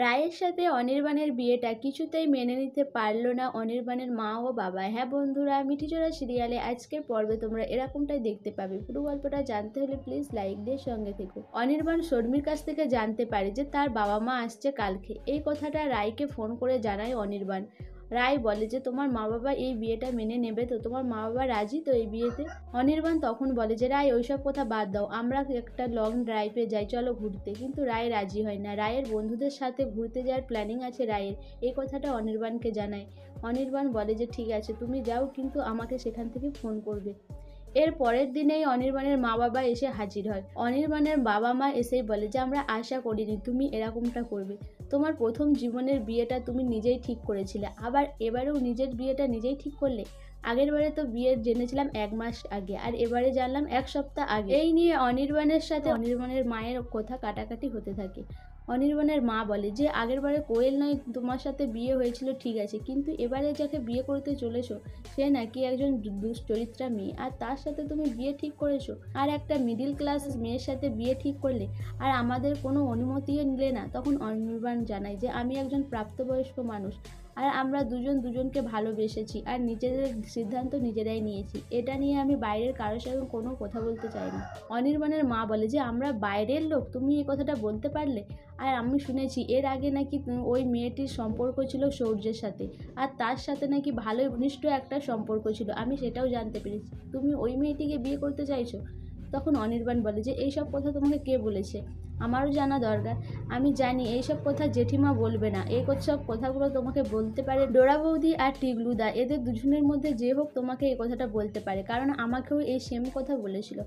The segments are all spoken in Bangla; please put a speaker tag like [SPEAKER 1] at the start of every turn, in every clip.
[SPEAKER 1] রায়ের সাথে অনির্বাণের বিয়েটা কিছুতেই মেনে নিতে পারল না অনির্বাণের মা ও বাবা। হ্যাঁ বন্ধুরা, মিঠিজোড়া সিরিয়ালে আজকের পর্বে তোমরা এরকমটাই দেখতে পাবে। পুরো গল্পটা জানতে হলে প্লিজ লাইক দিয়ে সঙ্গে থেকো। অনির্বাণ শর্মির কাছ থেকে জানতে পারে যে তার বাবা মা আসছে কালকে। এই কথাটা রায়কে ফোন করে জানায় অনির্বাণ। রায় বলে যে তোমার মা বাবা এই বিয়েটা মেনে নেবে তো, তোমার মা বাবা রাজি তো এই বিয়েতে? অনির্বাণ তখন বলে যে রায় ওইসব কথা বাদ দাও, আমরা একটা লং ড্রাইভে যাই, চলো ঘুরতে। কিন্তু রায় রাজি হয় না। রায়ের বন্ধুদের সাথে ঘুরতে যাওয়ার প্ল্যানিং আছে রায়ের। এই কথাটা অনির্বাণকে জানায়। অনির্বাণ বলে যে ঠিক আছে তুমি যাও, কিন্তু আমাকে সেখান থেকে ফোন করবে। এর পরের দিনেই অনির্বাণের মা বাবা এসে হাজির হয়। অনির্বাণের বাবা মা এসেই বলে যে আমরা আশা করিনি তুমি এরকমটা করবে। তোমার প্রথম জীবনের বিয়েটা তুমি নিজেই ঠিক করেছিলে, আবার এবারেও নিজের বিয়েটা নিজেই ঠিক করলে। আগের বারে তো বিয়ে জেনেছিলাম 1 মাস আগে, আর এবারে জানলাম 1 সপ্তাহ আগে। এই নিয়ে অনির্বাণের সাথে অনির্বাণের মায়ের কথা কাটাকাটি হতে থাকে। অনির্বাণের মা বলে যে আগের বারে কোয়েল নয় তোমার সাথে বিয়ে হয়েছিল ঠিক আছে, কিন্তু এবারে যাকে বিয়ে করতে চলেছো সে নাকি একজন দুশ্চরিত্রা মেয়ে, আর তার সাথে তুমি বিয়ে ঠিক করেছো, আর একটা মিডিল ক্লাস মেয়ের সাথে বিয়ে ঠিক করলে, আর আমাদের কোনো অনুমতিও নিলে না। তখন অনির্বাণ জানায় যে আমি একজন প্রাপ্তবয়স্ক মানুষ, আর আমরা দুজনকে ভালোবেসেছি, আর নিজেদের সিদ্ধান্ত নিজেরাই নিয়েছি। এটা নিয়ে আমি বাইরের কারোর সাথে কোনো কথা বলতে চাই না। অনির্বাণের মা বলে যে আমরা বাইরের লোক, তুমি এই কথাটা বলতে পারলে? আর আমি শুনেছি এর আগে নাকি ওই মেয়েটির সম্পর্ক ছিল সৌর্যের সাথে, আর তার সাথে নাকি ভালোই ঘনিষ্ঠ একটা সম্পর্ক ছিল, আমি সেটাও জানতে পেরেছি। তুমি ওই মেয়েটিকে বিয়ে করতে চাইছো? তখন অনির্বাণ বলে যে এইসব কথা তোমাকে কে বলেছে? আমারও জানা দরকার। আমি জানি এইসব কথা জেঠিমা বলবে না, এই সব কথাগুলো তোমাকে বলতে পারে ডোরা বৌদি আর টিগলুদা। এদের দুজনের মধ্যে যে হোক তোমাকে এই কথাটা বলতে পারে, কারণ আমাকেও এই সেম কথা বলেছিল।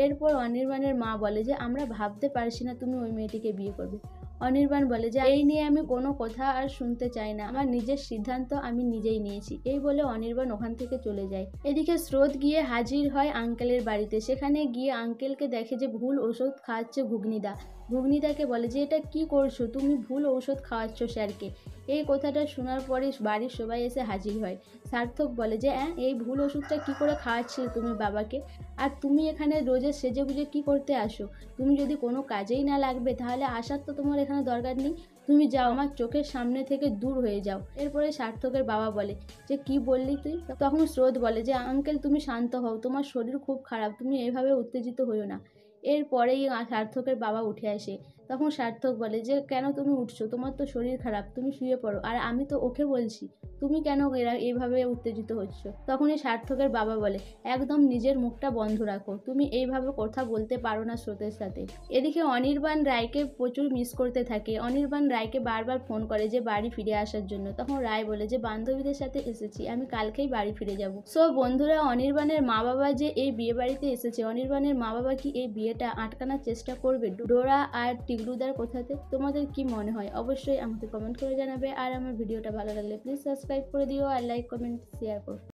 [SPEAKER 1] এরপর অনির্বাণের মা বলে যে আমরা ভাবতে পারছি না তুমি ওই মেয়েটিকে বিয়ে করবে। অনির্বাণ বলে যে এই নিয়ে আমি কোনো কথা আর শুনতে চাই না, আমার নিজের সিদ্ধান্ত আমি নিজেই নিয়েছি। এই বলে অনির্বাণ ওখান থেকে চলে যায়। এদিকে স্রোত গিয়ে হাজির হয় আঙ্কেলের বাড়িতে। সেখানে গিয়ে আঙ্কেলকে দেখে যে ভুল ওষুধ খাওয়াচ্ছে ঘুগনিদা। ঘুগনিদাকে বলে যে এটা কি করছো, তুমি ভুল ঔষধ খাওয়াচ্ছ স্যারকে। এই কথাটা শোনার পরে বাড়ির সবাই এসে হাজির হয়। সার্থক বলে যে এই ভুল ওষুধটা কি করে খাওয়াচ্ছিলে তুমি বাবাকে, আর তুমি এখানে রোজে সেজেগুজে কি করতে আসো? তুমি যদি কোনো কাজেই না লাগবে তাহলে আসার তো তোমার এখানে দরকার নেই। তুমি যাও, আমার চোখের সামনে থেকে দূর হয়ে যাও। এরপরে সার্থকের বাবা বলে যে কি বললি তুই? তখন স্রোত বলে যে আঙ্কেল তুমি শান্ত হও, তোমার শরীর খুব খারাপ, তুমি এইভাবে উত্তেজিত হইও না। এরপরেই সার্থকের বাবা উঠে আসে। তখন সার্থক বলে যে কেন তুমি উঠছো, তোমার তো শরীর খারাপ, তুমি শুয়ে পড়ো। আর আমি তো ওকে বলছি, তুমি কেন এইভাবে উত্তেজিত হচ্ছ? তখনই সার্থকের বাবা বলে একদম নিজের মুখটা বন্ধ রাখো, তুমি এইভাবে কথা বলতে পারো না স্রোতের সাথে। এদিকে অনির্বাণ রায়কে প্রচুর মিস করতে থাকে। অনির্বাণ রায়কে বারবার ফোন করে যে বাড়ি ফিরে আসার জন্য। তখন রায় বলে যে বান্ধবীদের সাথে এসেছি, আমি কালকেই বাড়ি ফিরে যাব। সো বন্ধুরা, অনির্বাণের মা বাবা যে এই বিয়ে বাড়িতে এসেছে, অনির্বাণের মা বাবা কি এই বিয়েটা আটকানোর চেষ্টা করবে ডোরা আর টিগলুদার কথাতে? তোমাদের কি মনে হয় অবশ্যই আমাকে কমেন্ট করে জানাবে। আর আমার ভিডিওটা ভালো লাগলে প্লিজ সাবস্ক্রাইব করে দিও, আর লাইক কমেন্ট শেয়ার করো।